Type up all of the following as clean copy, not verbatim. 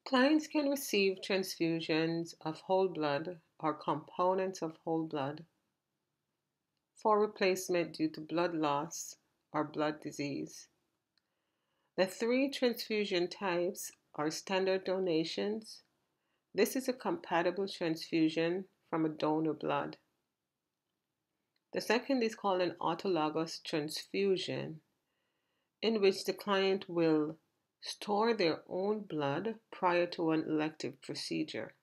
Clients can receive transfusions of whole blood or components of whole blood for replacement due to blood loss or blood disease. The three transfusion types are standard donations. This is a compatible transfusion from a donor blood. The second is called an autologous transfusion, in which the client will store their own blood prior to an elective procedure.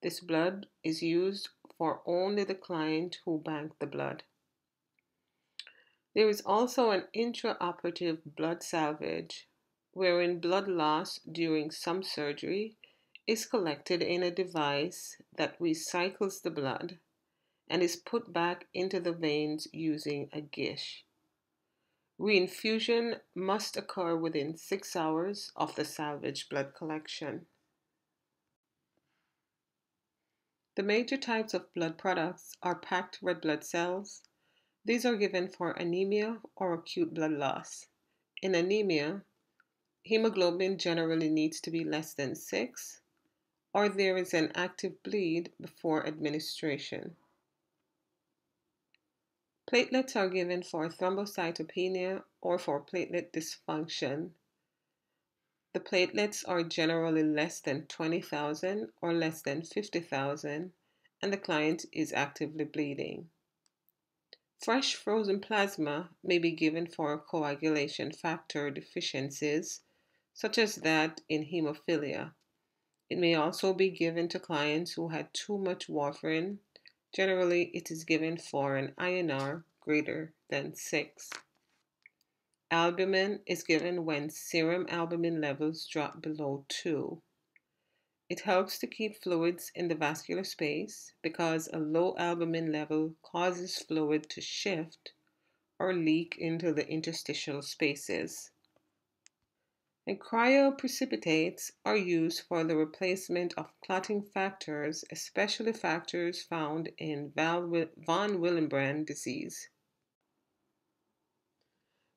This blood is used for only the client who banked the blood. There is also an intraoperative blood salvage, wherein blood loss during some surgery is collected in a device that recycles the blood and is put back into the veins using a gish. Reinfusion must occur within 6 hours of the salvaged blood collection. The major types of blood products are packed red blood cells. These are given for anemia or acute blood loss. In anemia, hemoglobin generally needs to be less than 6, or there is an active bleed before administration. Platelets are given for thrombocytopenia or for platelet dysfunction. The platelets are generally less than 20,000 or less than 50,000, and the client is actively bleeding. Fresh frozen plasma may be given for coagulation factor deficiencies, such as that in hemophilia. It may also be given to clients who had too much warfarin. Generally, it is given for an INR greater than 6. Albumin is given when serum albumin levels drop below 2. It helps to keep fluids in the vascular space because a low albumin level causes fluid to shift or leak into the interstitial spaces. And cryoprecipitates are used for the replacement of clotting factors, especially factors found in von Willebrand disease.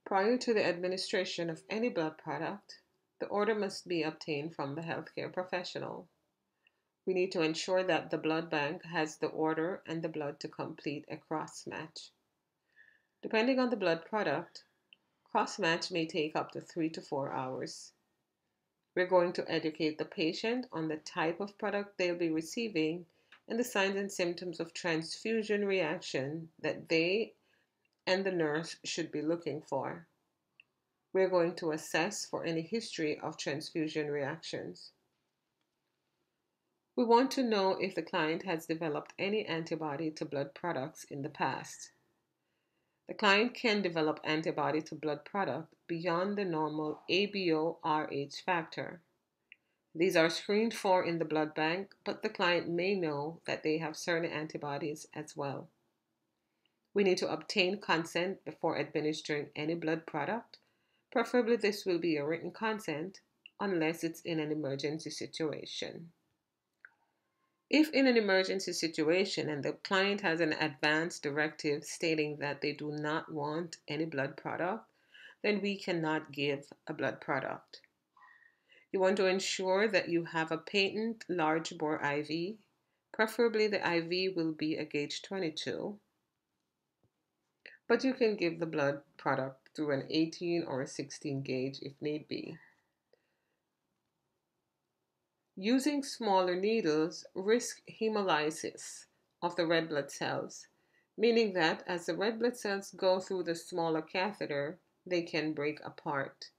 Prior to the administration of any blood product, the order must be obtained from the healthcare professional. We need to ensure that the blood bank has the order and the blood to complete a cross-match. Depending on the blood product, cross-match may take up to 3 to 4 hours. We're going to educate the patient on the type of product they'll be receiving and the signs and symptoms of transfusion reaction that they and the nurse should be looking for. We're going to assess for any history of transfusion reactions. We want to know if the client has developed any antibody to blood products in the past. The client can develop antibody to blood product beyond the normal ABO-RH factor. These are screened for in the blood bank, but the client may know that they have certain antibodies as well. We need to obtain consent before administering any blood product. Preferably this will be a written consent unless it's in an emergency situation. If in an emergency situation and the client has an advance directive stating that they do not want any blood product, then we cannot give a blood product. You want to ensure that you have a patent large bore IV. Preferably the IV will be a gauge 22, but you can give the blood product through an 18 or a 16 gauge if need be. Using smaller needles risk hemolysis of the red blood cells, meaning that as the red blood cells go through the smaller catheter, they can break apart.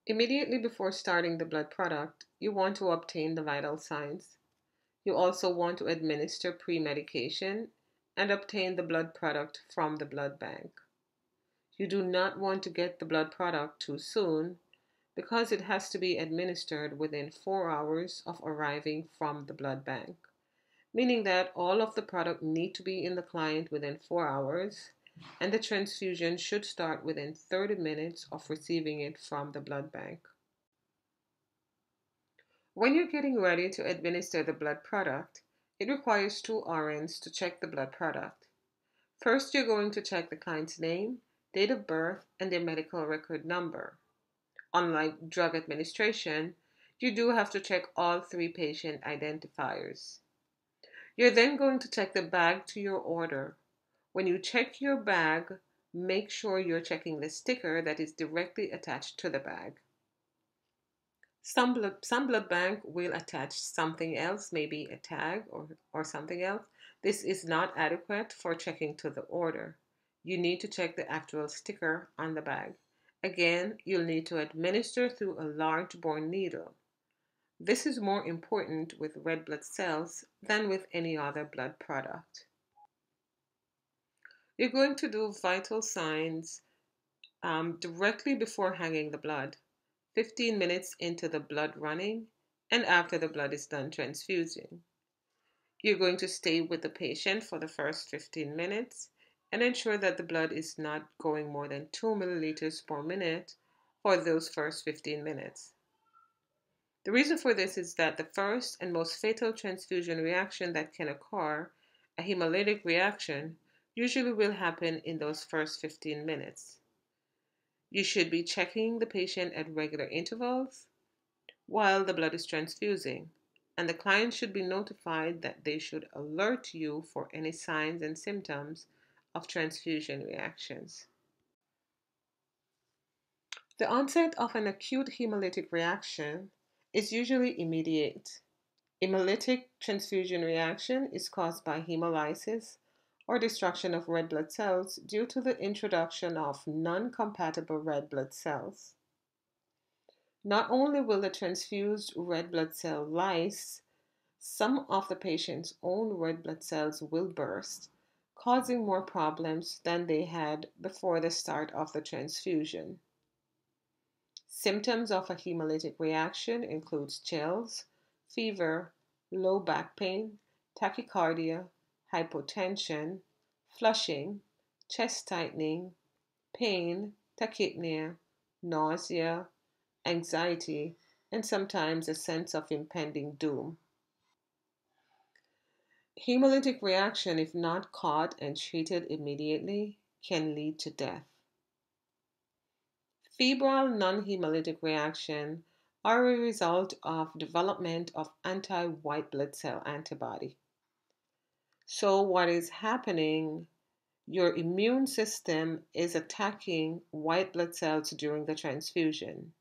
Immediately before starting the blood product, you want to obtain the vital signs. You also want to administer pre-medication and obtain the blood product from the blood bank. You do not want to get the blood product too soon because it has to be administered within 4 hours of arriving from the blood bank, meaning that all of the product need to be in the client within 4 hours, and the transfusion should start within 30 minutes of receiving it from the blood bank. When you're getting ready to administer the blood product, it requires 2 RNs to check the blood product. First, you're going to check the client's name, date of birth, and their medical record number. Unlike drug administration, you do have to check all three patient identifiers. You're then going to check the bag to your order. When you check your bag, make sure you're checking the sticker that is directly attached to the bag. Some blood bank will attach something else, maybe a tag or something else. This is not adequate for checking to the order. You need to check the actual sticker on the bag. Again, you'll need to administer through a large bore needle. This is more important with red blood cells than with any other blood product. You're going to do vital signs directly before hanging the blood, 15 minutes into the blood running, and after the blood is done transfusing. You're going to stay with the patient for the first 15 minutes and ensure that the blood is not going more than 2 milliliters per minute for those first 15 minutes. The reason for this is that the first and most fatal transfusion reaction that can occur, a hemolytic reaction, usually will happen in those first 15 minutes. You should be checking the patient at regular intervals while the blood is transfusing, and the client should be notified that they should alert you for any signs and symptoms of transfusion reactions. The onset of an acute hemolytic reaction is usually immediate. Hemolytic transfusion reaction is caused by hemolysis or destruction of red blood cells due to the introduction of non-compatible red blood cells. Not only will the transfused red blood cell lyse, some of the patient's own red blood cells will burst, causing more problems than they had before the start of the transfusion. Symptoms of a hemolytic reaction include chills, fever, low back pain, tachycardia, hypotension, flushing, chest tightening, pain, tachypnea, nausea, anxiety, and sometimes a sense of impending doom. Hemolytic reaction, if not caught and treated immediately, can lead to death. Febrile non-hemolytic reaction are a result of development of anti-white blood cell antibody. So what is happening? Your immune system is attacking white blood cells during the transfusion.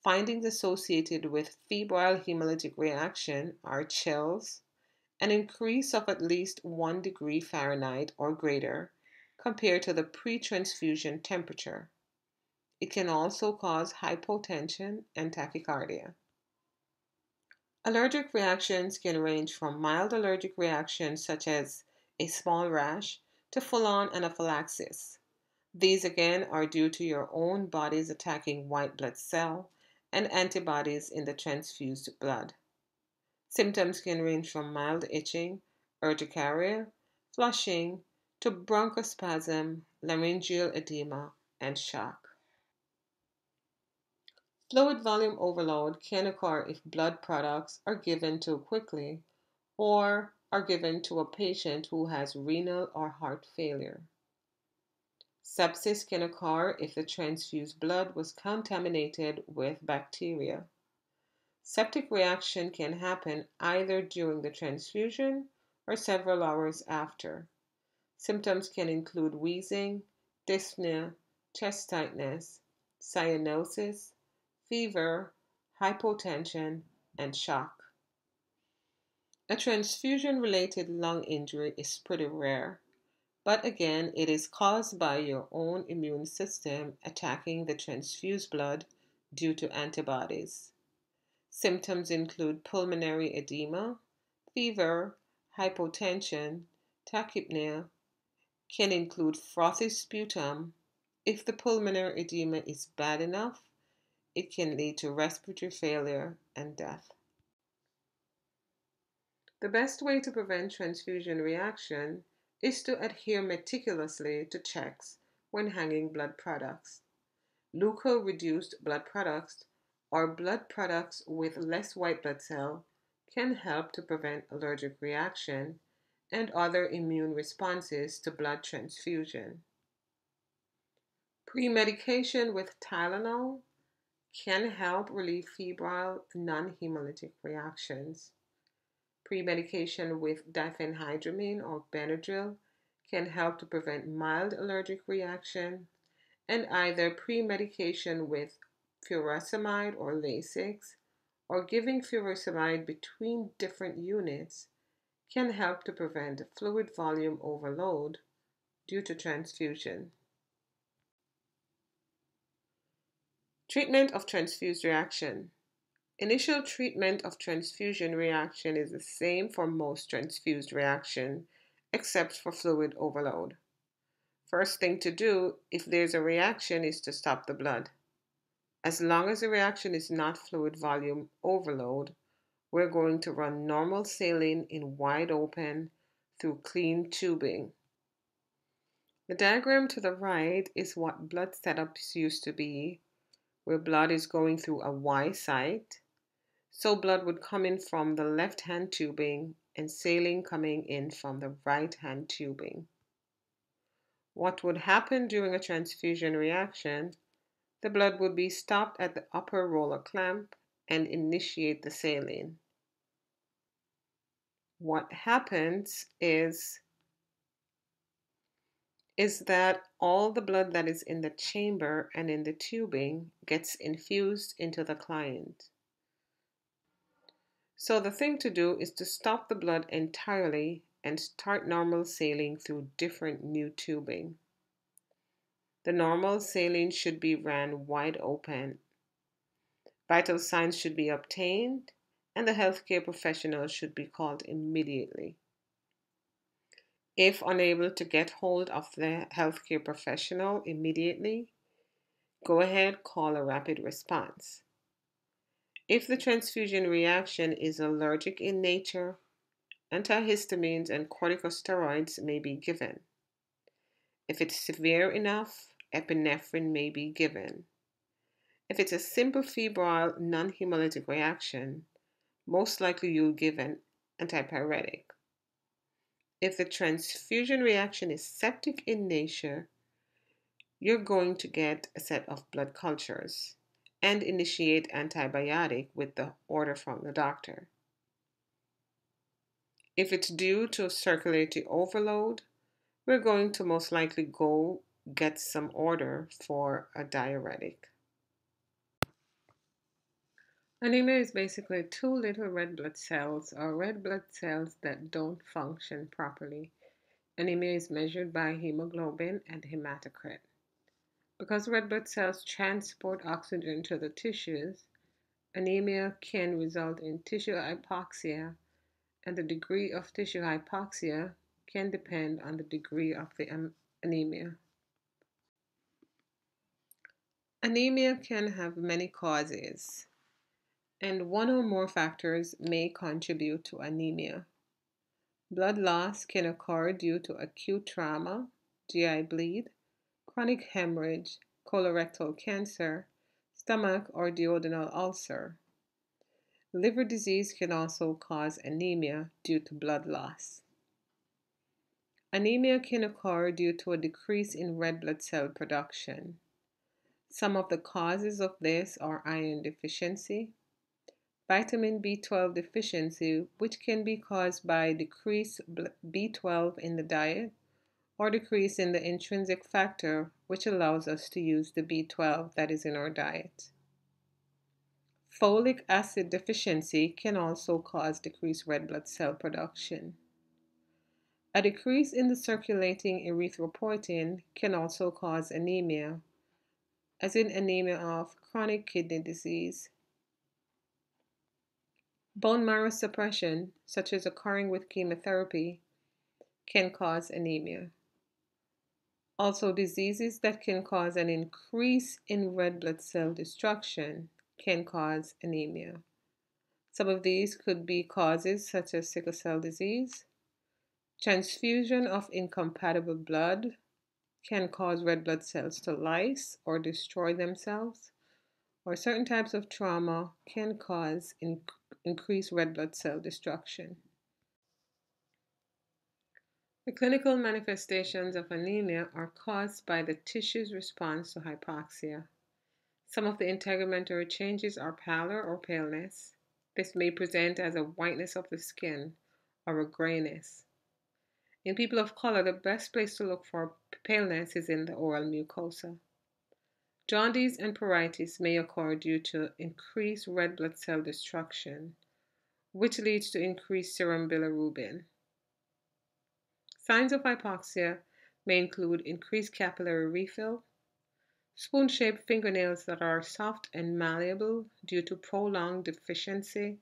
Findings associated with febrile hemolytic reaction are chills, an increase of at least 1 degree Fahrenheit or greater compared to the pre-transfusion temperature. It can also cause hypotension and tachycardia. Allergic reactions can range from mild allergic reactions such as a small rash to full-on anaphylaxis. These again are due to your own body's attacking white blood cell and antibodies in the transfused blood. Symptoms can range from mild itching, urticaria, flushing, to bronchospasm, laryngeal edema, and shock. Fluid volume overload can occur if blood products are given too quickly or are given to a patient who has renal or heart failure. Sepsis can occur if the transfused blood was contaminated with bacteria. Septic reaction can happen either during the transfusion or several hours after. Symptoms can include wheezing, dyspnea, chest tightness, cyanosis, fever, hypotension, and shock. A transfusion-related lung injury is pretty rare, but again, it is caused by your own immune system attacking the transfused blood due to antibodies. Symptoms include pulmonary edema, fever, hypotension, tachypnea, can include frothy sputum. If the pulmonary edema is bad enough, it can lead to respiratory failure and death. The best way to prevent transfusion reaction is to adhere meticulously to checks when hanging blood products. Leuko-reduced blood products or blood products with less white blood cell can help to prevent allergic reaction and other immune responses to blood transfusion. Pre-medication with Tylenol can help relieve febrile non-hemolytic reactions. Pre-medication with diphenhydramine or Benadryl can help to prevent mild allergic reaction, and either pre-medication with furosemide or Lasix or giving furosemide between different units can help to prevent fluid volume overload due to transfusion. Treatment of transfused reaction. Initial treatment of transfusion reaction is the same for most transfused reaction, except for fluid overload. First thing to do if there's a reaction is to stop the blood. As long as the reaction is not fluid volume overload, we're going to run normal saline in wide open through clean tubing. The diagram to the right is what blood setups used to be, where blood is going through a Y site. So blood would come in from the left-hand tubing and saline coming in from the right-hand tubing. What would happen during a transfusion reaction? The blood would be stopped at the upper roller clamp and initiate the saline. What happens is that all the blood that is in the chamber and in the tubing gets infused into the client. So the thing to do is to stop the blood entirely and start normal saline through different new tubing. The normal saline should be ran wide open. Vital signs should be obtained, and the healthcare professional should be called immediately. If unable to get hold of the healthcare professional immediately, go ahead, call a rapid response. If the transfusion reaction is allergic in nature, antihistamines and corticosteroids may be given. If it's severe enough, epinephrine may be given. If it's a simple febrile non-hemolytic reaction, most likely you'll give an antipyretic. If the transfusion reaction is septic in nature, you're going to get a set of blood cultures and initiate antibiotic with the order from the doctor. If it's due to circulatory overload, we're going to most likely go get some order for a diuretic. Anemia is basically too little red blood cells or red blood cells that don't function properly. Anemia is measured by hemoglobin and hematocrit. Because red blood cells transport oxygen to the tissues, anemia can result in tissue hypoxia, and the degree of tissue hypoxia can depend on the degree of the anemia. Anemia can have many causes, and one or more factors may contribute to anemia. Blood loss can occur due to acute trauma, GI bleed, chronic hemorrhage, colorectal cancer, stomach or duodenal ulcer. Liver disease can also cause anemia due to blood loss. Anemia can occur due to a decrease in red blood cell production. Some of the causes of this are iron deficiency, vitamin B12 deficiency, which can be caused by decreased B12 in the diet, or decrease in the intrinsic factor, which allows us to use the B12 that is in our diet. Folic acid deficiency can also cause decreased red blood cell production. A decrease in the circulating erythropoietin can also cause anemia, as in anemia of chronic kidney disease. Bone marrow suppression, such as occurring with chemotherapy, can cause anemia. Also, diseases that can cause an increase in red blood cell destruction can cause anemia. Some of these could be causes such as sickle cell disease. Transfusion of incompatible blood can cause red blood cells to lyse or destroy themselves, or certain types of trauma can cause increased red blood cell destruction. The clinical manifestations of anemia are caused by the tissue's response to hypoxia. Some of the integumentary changes are pallor or paleness. This may present as a whiteness of the skin or a grayness. In people of color, the best place to look for paleness is in the oral mucosa. Jaundice and pruritus may occur due to increased red blood cell destruction, which leads to increased serum bilirubin. Signs of hypoxia may include increased capillary refill, spoon-shaped fingernails that are soft and malleable due to prolonged deficiency,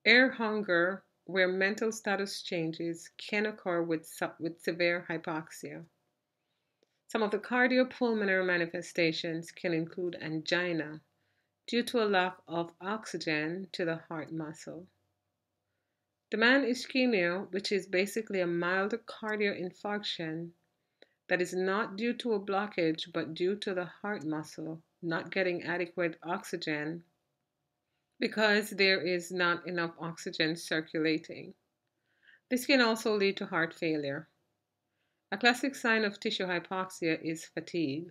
air hunger where mental status changes can occur with severe hypoxia. Some of the cardiopulmonary manifestations can include angina due to a lack of oxygen to the heart muscle. Demand ischemia, which is basically a mild cardiac infarction that is not due to a blockage but due to the heart muscle not getting adequate oxygen because there is not enough oxygen circulating. This can also lead to heart failure. A classic sign of tissue hypoxia is fatigue.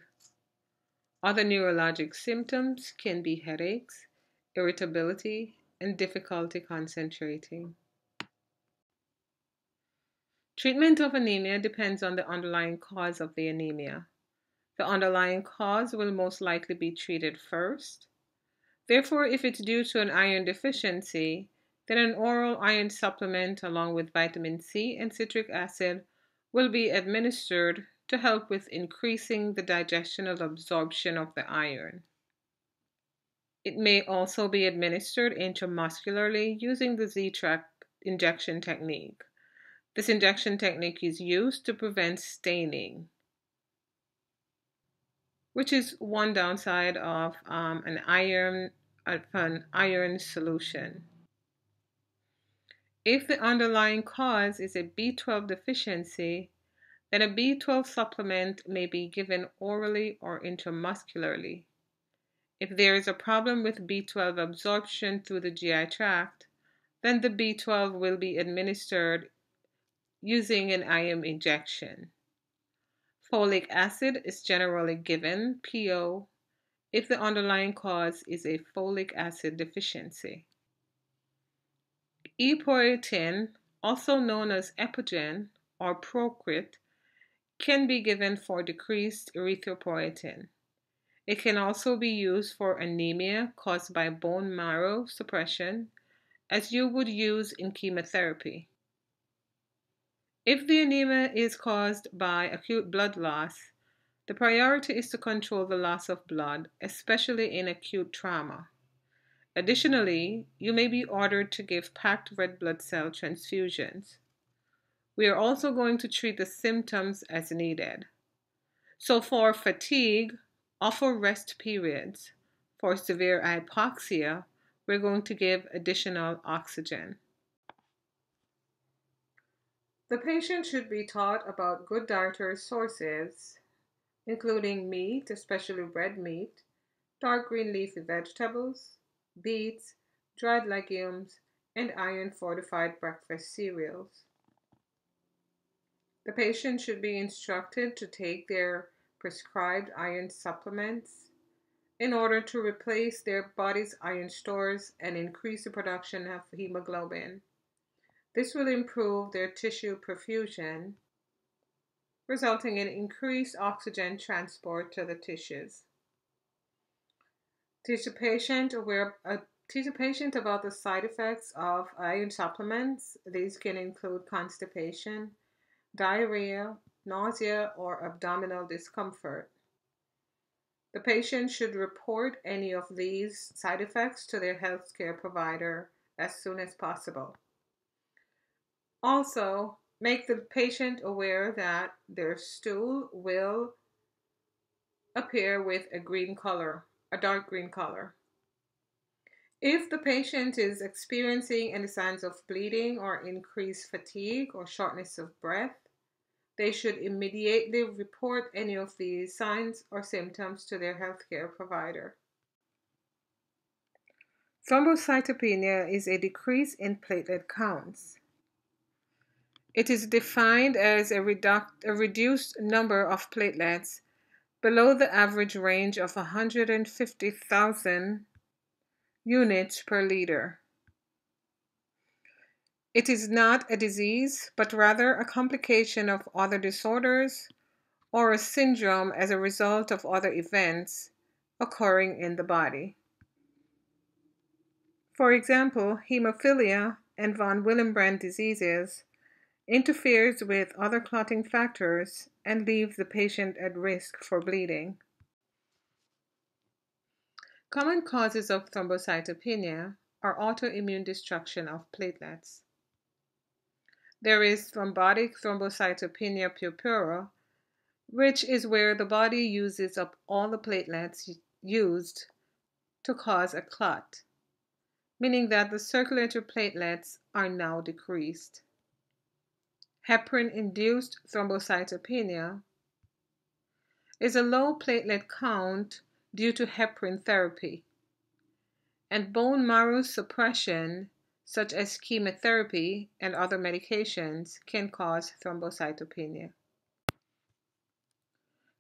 Other neurologic symptoms can be headaches, irritability, and difficulty concentrating. Treatment of anemia depends on the underlying cause of the anemia. The underlying cause will most likely be treated first. Therefore, if it's due to an iron deficiency, then an oral iron supplement along with vitamin C and citric acid will be administered to help with increasing the digestional absorption of the iron. It may also be administered intramuscularly using the Z-track injection technique. This injection technique is used to prevent staining, which is one downside of an iron solution. If the underlying cause is a B12 deficiency, then a B12 supplement may be given orally or intramuscularly. If there is a problem with B12 absorption through the GI tract, then the B12 will be administered using an IM injection. Folic acid is generally given, PO, if the underlying cause is a folic acid deficiency. Epoetin, also known as Epogen or Procrit, can be given for decreased erythropoietin. It can also be used for anemia caused by bone marrow suppression, as you would use in chemotherapy. If the anemia is caused by acute blood loss, the priority is to control the loss of blood, especially in acute trauma. Additionally, you may be ordered to give packed red blood cell transfusions. We are also going to treat the symptoms as needed. So for fatigue, offer rest periods. For severe hypoxia, we're going to give additional oxygen. The patient should be taught about good dietary sources, including meat, especially red meat, dark green leafy vegetables, beets, dried legumes, and iron-fortified breakfast cereals. The patient should be instructed to take their prescribed iron supplements in order to replace their body's iron stores and increase the production of hemoglobin. This will improve their tissue perfusion, resulting in increased oxygen transport to the tissues. Teach the patient about the side effects of iron supplements. These can include constipation, diarrhea, nausea, or abdominal discomfort. The patient should report any of these side effects to their healthcare provider as soon as possible. Also, make the patient aware that their stool will appear with a green color, a dark green color. If the patient is experiencing any signs of bleeding or increased fatigue or shortness of breath, they should immediately report any of these signs or symptoms to their healthcare provider. Thrombocytopenia is a decrease in platelet counts. It is defined as a reduced number of platelets below the average range of 150,000 units per liter. It is not a disease, but rather a complication of other disorders or a syndrome as a result of other events occurring in the body. For example, hemophilia and von Willebrand diseases interferes with other clotting factors and leaves the patient at risk for bleeding. Common causes of thrombocytopenia are autoimmune destruction of platelets. There is thrombotic thrombocytopenia purpura, which is where the body uses up all the platelets used to cause a clot, meaning that the circulatory platelets are now decreased. Heparin-induced thrombocytopenia is a low platelet count due to heparin therapy, and bone marrow suppression, such as chemotherapy and other medications, can cause thrombocytopenia.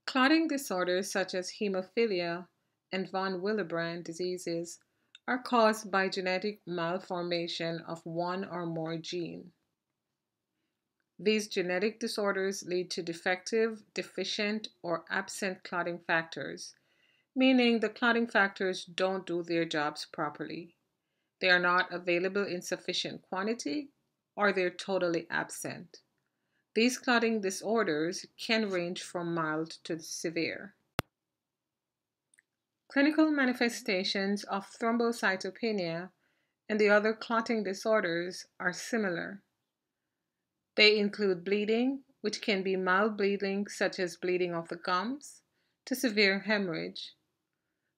Clotting disorders such as hemophilia and von Willebrand diseases are caused by genetic malformation of one or more genes. These genetic disorders lead to defective, deficient, or absent clotting factors, meaning the clotting factors don't do their jobs properly. They are not available in sufficient quantity, or they're totally absent. These clotting disorders can range from mild to severe. Clinical manifestations of thrombocytopenia and the other clotting disorders are similar. They include bleeding, which can be mild bleeding such as bleeding of the gums, to severe hemorrhage.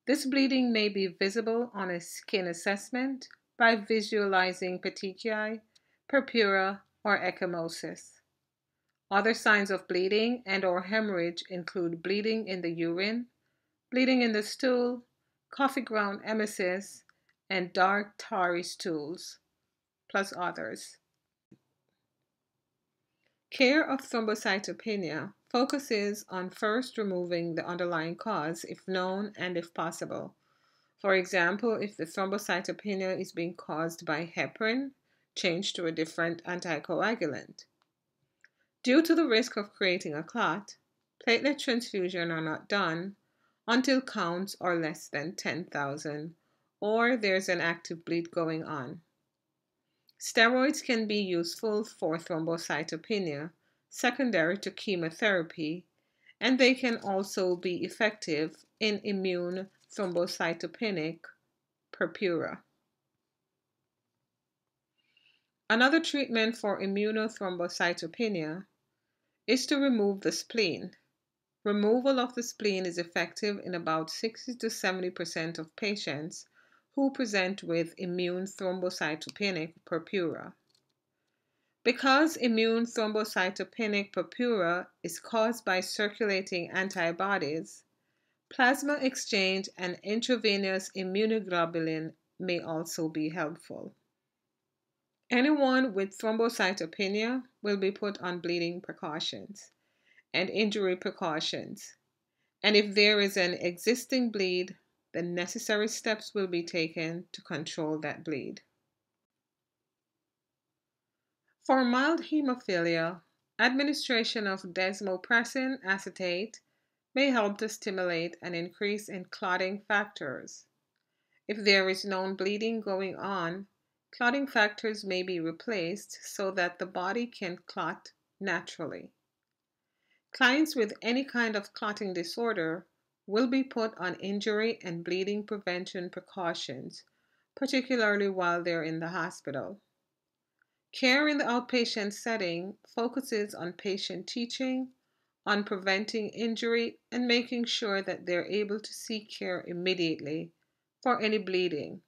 This bleeding may be visible on a skin assessment by visualizing petechiae, purpura, or ecchymosis. Other signs of bleeding and/or hemorrhage include bleeding in the urine, bleeding in the stool, coffee ground emesis, and dark tarry stools, plus others. Care of thrombocytopenia focuses on first removing the underlying cause if known and if possible. For example, if the thrombocytopenia is being caused by heparin, change to a different anticoagulant. Due to the risk of creating a clot, platelet transfusion are not done until counts are less than 10,000 or there's an active bleed going on. Steroids can be useful for thrombocytopenia, secondary to chemotherapy, and they can also be effective in immune thrombocytopenic purpura. Another treatment for immunothrombocytopenia is to remove the spleen. Removal of the spleen is effective in about 60 to 70% of patients who present with immune thrombocytopenic purpura. Because immune thrombocytopenic purpura is caused by circulating antibodies, plasma exchange and intravenous immunoglobulin may also be helpful. Anyone with thrombocytopenia will be put on bleeding precautions and injury precautions, and if there is an existing bleed, the necessary steps will be taken to control that bleed. For mild hemophilia, administration of desmopressin acetate may help to stimulate an increase in clotting factors. If there is known bleeding going on, clotting factors may be replaced so that the body can clot naturally. Clients with any kind of clotting disorder will be put on injury and bleeding prevention precautions, particularly while they're in the hospital. Care in the outpatient setting focuses on patient teaching, on preventing injury, and making sure that they're able to seek care immediately for any bleeding,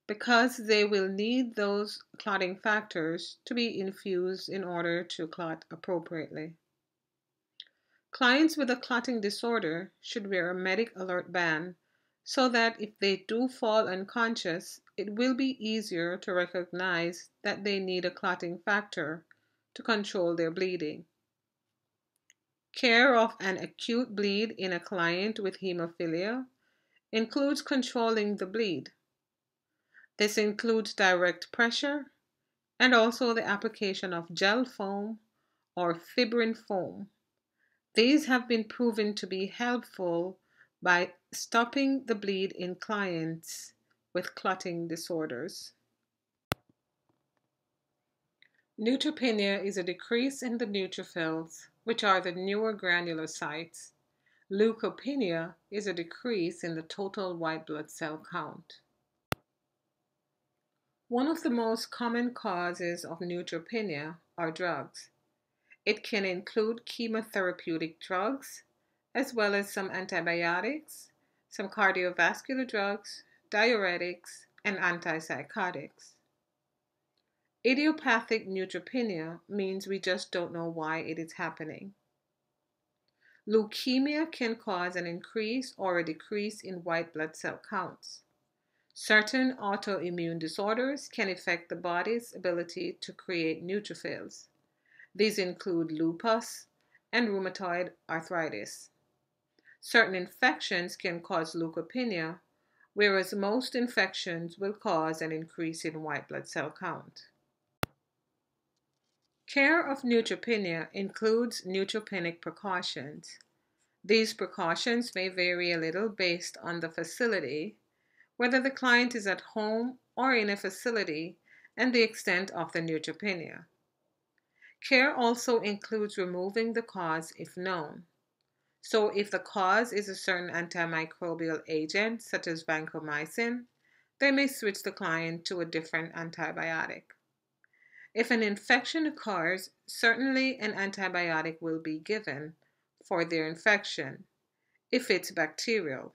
because they will need those clotting factors to be infused in order to clot appropriately. Clients with a clotting disorder should wear a medic alert band so that if they do fall unconscious, it will be easier to recognize that they need a clotting factor to control their bleeding. Care of an acute bleed in a client with hemophilia includes controlling the bleed. This includes direct pressure and also the application of gel foam or fibrin foam. These have been proven to be helpful by stopping the bleed in clients with clotting disorders. Neutropenia is a decrease in the neutrophils, which are the newer granulocytes. Leukopenia is a decrease in the total white blood cell count. One of the most common causes of neutropenia are drugs. It can include chemotherapeutic drugs, as well as some antibiotics, some cardiovascular drugs, diuretics, and antipsychotics. Idiopathic neutropenia means we just don't know why it is happening. Leukemia can cause an increase or a decrease in white blood cell counts. Certain autoimmune disorders can affect the body's ability to create neutrophils. These include lupus and rheumatoid arthritis. Certain infections can cause leukopenia, whereas most infections will cause an increase in white blood cell count. Care of neutropenia includes neutropenic precautions. These precautions may vary a little based on the facility, whether the client is at home or in a facility, and the extent of the neutropenia. Care also includes removing the cause if known. So if the cause is a certain antimicrobial agent, such as vancomycin, they may switch the client to a different antibiotic. If an infection occurs, certainly an antibiotic will be given for their infection, if it's bacterial.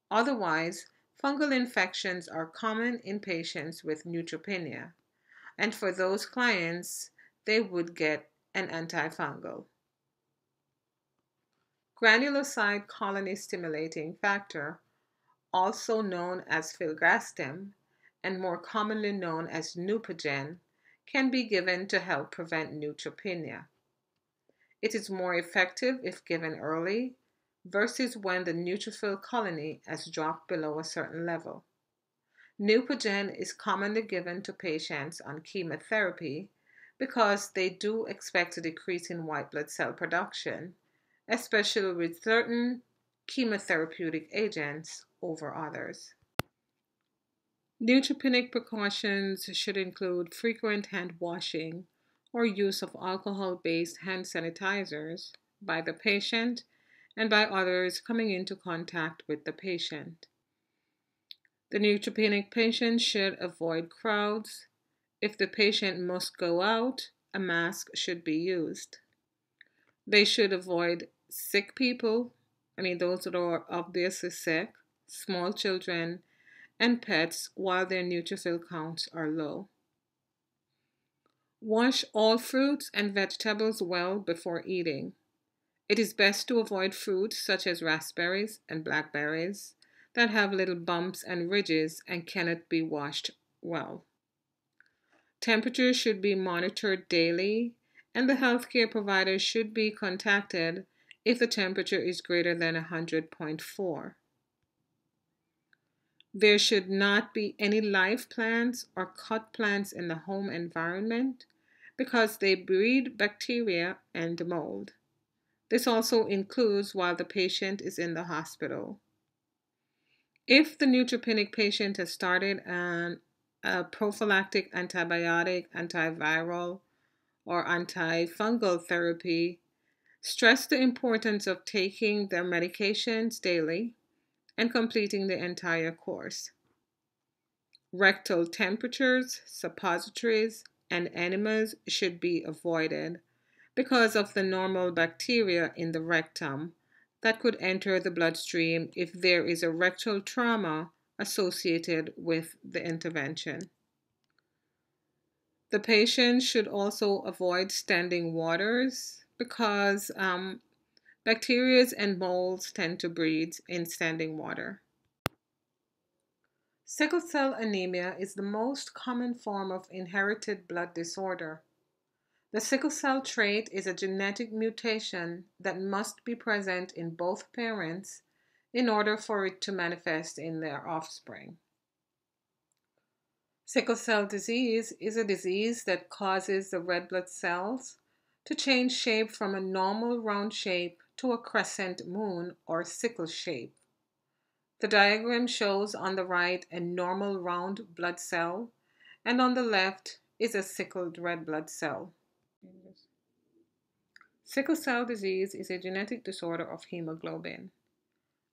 Otherwise, fungal infections are common in patients with neutropenia, and for those clients, they would get an antifungal. Granulocyte colony stimulating factor, also known as filgrastim and more commonly known as Neupogen, can be given to help prevent neutropenia. It is more effective if given early versus when the neutrophil colony has dropped below a certain level. Neupogen is commonly given to patients on chemotherapy because they do expect a decrease in white blood cell production, especially with certain chemotherapeutic agents over others. Neutropenic precautions should include frequent hand washing or use of alcohol-based hand sanitizers by the patient and by others coming into contact with the patient. The neutropenic patient should avoid crowds. If the patient must go out, a mask should be used. They should avoid sick people, those that are obviously sick, small children, and pets while their neutrophil counts are low. Wash all fruits and vegetables well before eating. It is best to avoid fruits such as raspberries and blackberries that have little bumps and ridges and cannot be washed well. Temperature should be monitored daily, and the healthcare provider should be contacted if the temperature is greater than 100.4. There should not be any live plants or cut plants in the home environment because they breed bacteria and mold. This also includes while the patient is in the hospital. If the neutropenic patient has started a prophylactic antibiotic, antiviral, or antifungal therapy, stress the importance of taking their medications daily and completing the entire course. Rectal temperatures, suppositories, and enemas should be avoided because of the normal bacteria in the rectum that could enter the bloodstream if there is a rectal trauma associated with the intervention. The patient should also avoid standing waters because bacteria and molds tend to breed in standing water. Sickle cell anemia is the most common form of inherited blood disorder. The sickle cell trait is a genetic mutation that must be present in both parents in order for it to manifest in their offspring. Sickle cell disease is a disease that causes the red blood cells to change shape from a normal round shape to a crescent moon or sickle shape. The diagram shows on the right a normal round blood cell, and on the left is a sickled red blood cell. Sickle cell disease is a genetic disorder of hemoglobin.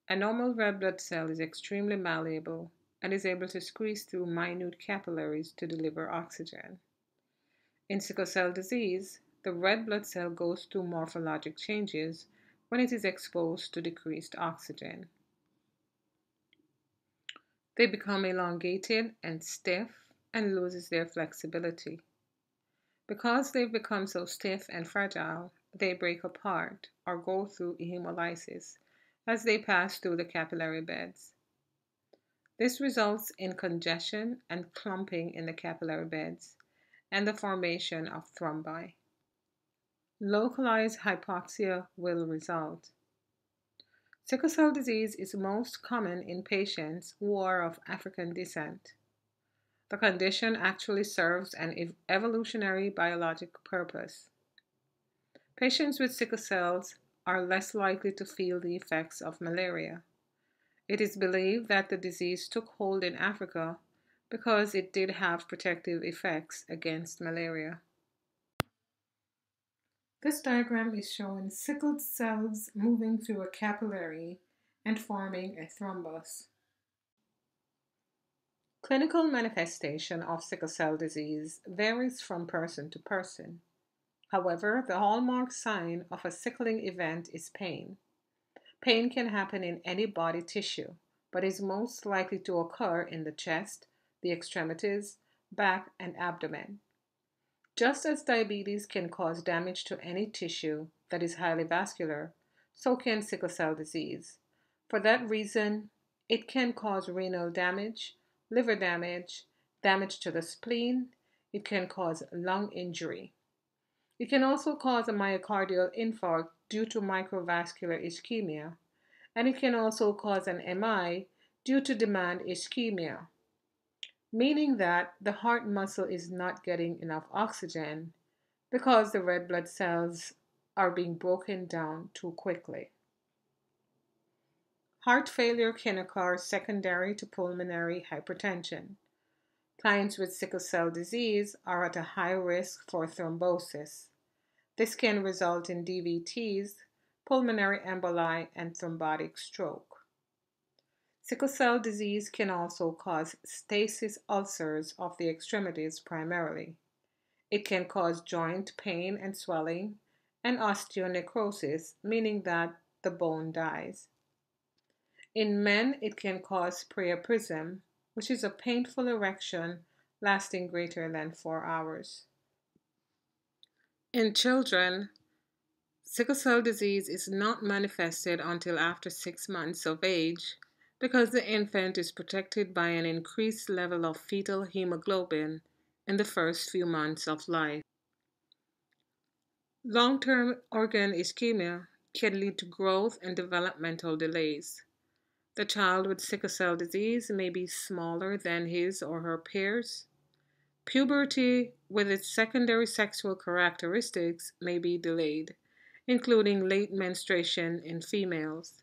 A normal red blood cell is extremely malleable and is able to squeeze through minute capillaries to deliver oxygen. In sickle cell disease, the red blood cell goes through morphologic changes when it is exposed to decreased oxygen. They become elongated and stiff and loses their flexibility. Because they've become so stiff and fragile, they break apart or go through hemolysis as they pass through the capillary beds. This results in congestion and clumping in the capillary beds and the formation of thrombi. Localized hypoxia will result. Sickle cell disease is most common in patients who are of African descent. The condition actually serves an evolutionary biologic purpose. Patients with sickle cells are less likely to feel the effects of malaria. It is believed that the disease took hold in Africa because it did have protective effects against malaria. This diagram is showing sickled cells moving through a capillary and forming a thrombus. Clinical manifestation of sickle cell disease varies from person to person. However, the hallmark sign of a sickling event is pain. Pain can happen in any body tissue, but is most likely to occur in the chest, the extremities, back, and abdomen. Just as diabetes can cause damage to any tissue that is highly vascular, so can sickle cell disease. For that reason, it can cause renal damage, liver damage, damage to the spleen. It can cause lung injury. It can also cause a myocardial infarct due to microvascular ischemia, and it can also cause an MI due to demand ischemia, meaning that the heart muscle is not getting enough oxygen because the red blood cells are being broken down too quickly. Heart failure can occur secondary to pulmonary hypertension. Clients with sickle cell disease are at a high risk for thrombosis. This can result in DVTs, pulmonary emboli, and thrombotic stroke. Sickle cell disease can also cause stasis ulcers of the extremities primarily. It can cause joint pain and swelling, and osteonecrosis, meaning that the bone dies. In men, it can cause priapism, which is a painful erection lasting greater than 4 hours. In children, sickle cell disease is not manifested until after 6 months of age because the infant is protected by an increased level of fetal hemoglobin in the first few months of life. Long-term organ ischemia can lead to growth and developmental delays. The child with sickle cell disease may be smaller than his or her peers. Puberty, with its secondary sexual characteristics, may be delayed, including late menstruation in females.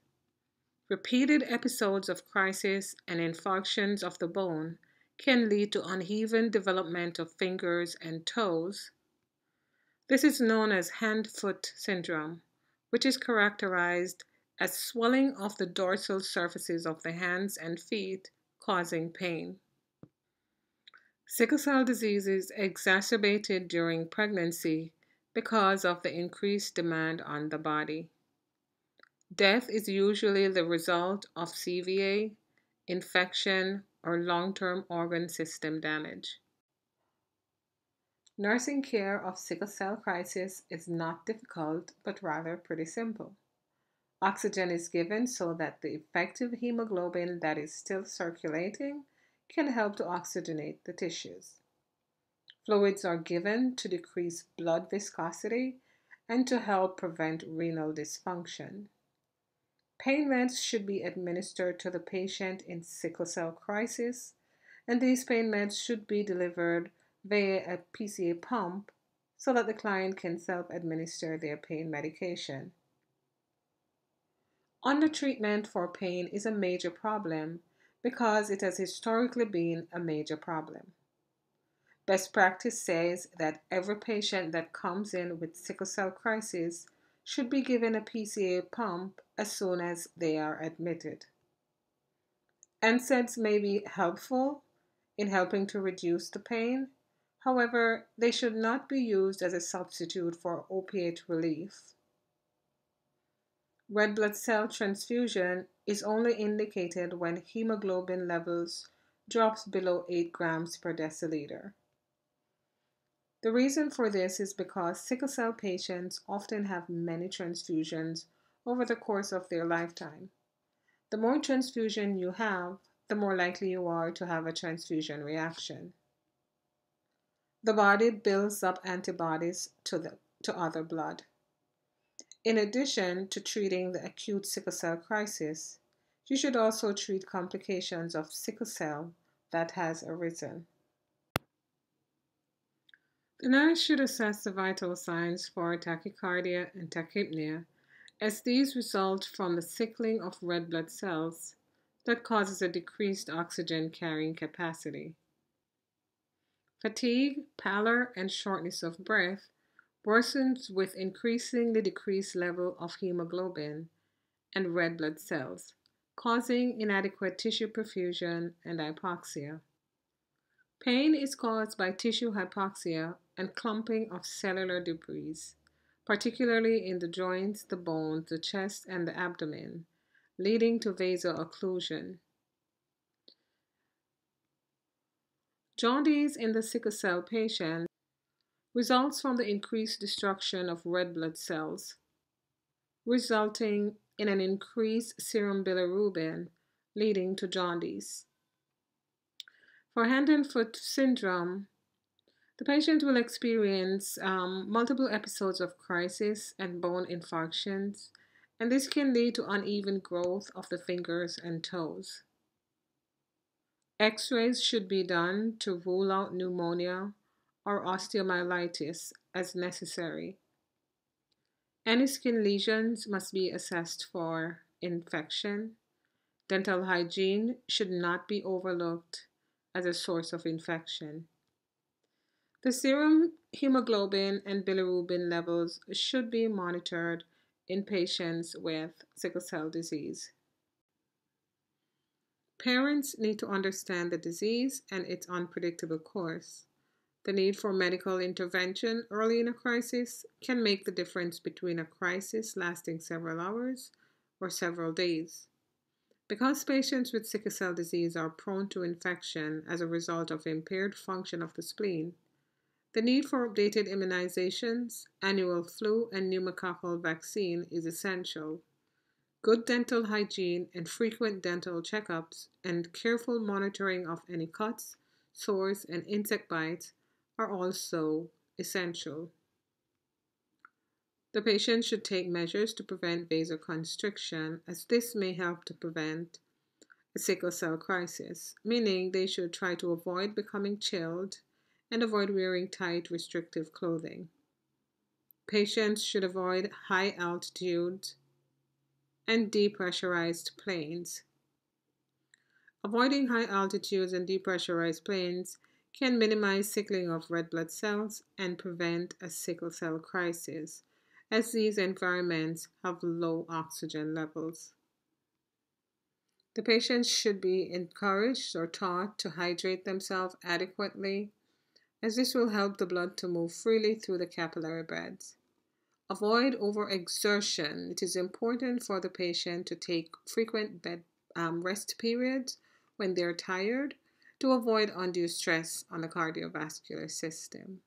Repeated episodes of crisis and infarctions of the bone can lead to uneven development of fingers and toes. This is known as hand-foot syndrome, which is characterized as swelling of the dorsal surfaces of the hands and feet, causing pain. Sickle cell disease is exacerbated during pregnancy because of the increased demand on the body. Death is usually the result of CVA, infection, or long-term organ system damage. Nursing care of sickle cell crisis is not difficult, but rather pretty simple. Oxygen is given so that the effective hemoglobin that is still circulating can help to oxygenate the tissues. Fluids are given to decrease blood viscosity and to help prevent renal dysfunction. Pain meds should be administered to the patient in sickle cell crisis, and these pain meds should be delivered via a PCA pump so that the client can self-administer their pain medication. Undertreatment for pain is a major problem because it has historically been a major problem. Best practice says that every patient that comes in with sickle cell crisis should be given a PCA pump as soon as they are admitted. NSAIDs may be helpful in helping to reduce the pain. However, they should not be used as a substitute for opiate relief. Red blood cell transfusion is only indicated when hemoglobin levels drops below 8 grams per deciliter. The reason for this is because sickle cell patients often have many transfusions over the course of their lifetime. The more transfusion you have, the more likely you are to have a transfusion reaction. The body builds up antibodies to other blood. In addition to treating the acute sickle cell crisis, you should also treat complications of sickle cell that has arisen. The nurse should assess the vital signs for tachycardia and tachypnea, as these result from the sickling of red blood cells that causes a decreased oxygen carrying capacity. Fatigue, pallor, and shortness of breath worsens with increasingly decreased level of hemoglobin and red blood cells, causing inadequate tissue perfusion and hypoxia. Pain is caused by tissue hypoxia and clumping of cellular debris, particularly in the joints, the bones, the chest, and the abdomen, leading to vasoocclusion. Jaundice in the sickle cell patient results from the increased destruction of red blood cells, resulting in an increased serum bilirubin, leading to jaundice. For hand and foot syndrome, the patient will experience multiple episodes of crisis and bone infarctions, and this can lead to uneven growth of the fingers and toes. X-rays should be done to rule out pneumonia or osteomyelitis as necessary. Any skin lesions must be assessed for infection. Dental hygiene should not be overlooked as a source of infection. The serum hemoglobin and bilirubin levels should be monitored in patients with sickle cell disease. Parents need to understand the disease and its unpredictable course. The need for medical intervention early in a crisis can make the difference between a crisis lasting several hours or several days. Because patients with sickle cell disease are prone to infection as a result of impaired function of the spleen, the need for updated immunizations, annual flu, and pneumococcal vaccine is essential. Good dental hygiene and frequent dental checkups and careful monitoring of any cuts, sores, and insect bites are also essential. The patient should take measures to prevent vasoconstriction, as this may help to prevent a sickle cell crisis, meaning they should try to avoid becoming chilled and avoid wearing tight, restrictive clothing. Patients should avoid high altitude and depressurized planes. Avoiding high altitudes and depressurized planes can minimize sickling of red blood cells and prevent a sickle cell crisis, as these environments have low oxygen levels. The patients should be encouraged or taught to hydrate themselves adequately, as this will help the blood to move freely through the capillary beds. Avoid overexertion. It is important for the patient to take frequent rest periods when they're tired to avoid undue stress on the cardiovascular system.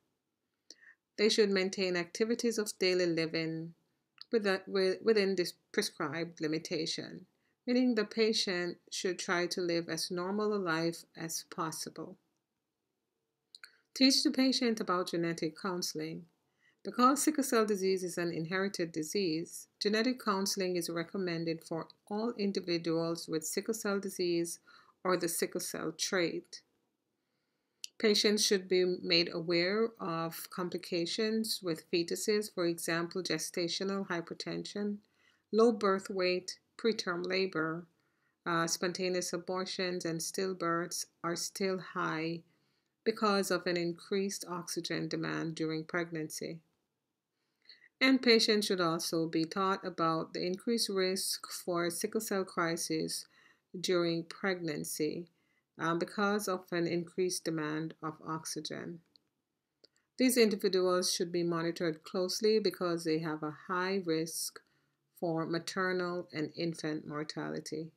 They should maintain activities of daily living within this prescribed limitation, meaning the patient should try to live as normal a life as possible. Teach the patient about genetic counseling. Because sickle cell disease is an inherited disease, genetic counseling is recommended for all individuals with sickle cell disease or the sickle cell trait. Patients should be made aware of complications with fetuses, for example, gestational hypertension, low birth weight, preterm labor, spontaneous abortions, and stillbirths are still high because of an increased oxygen demand during pregnancy. And patients should also be taught about the increased risk for sickle cell crisis during pregnancy because of an increased demand of oxygen. These individuals should be monitored closely because they have a high risk for maternal and infant mortality.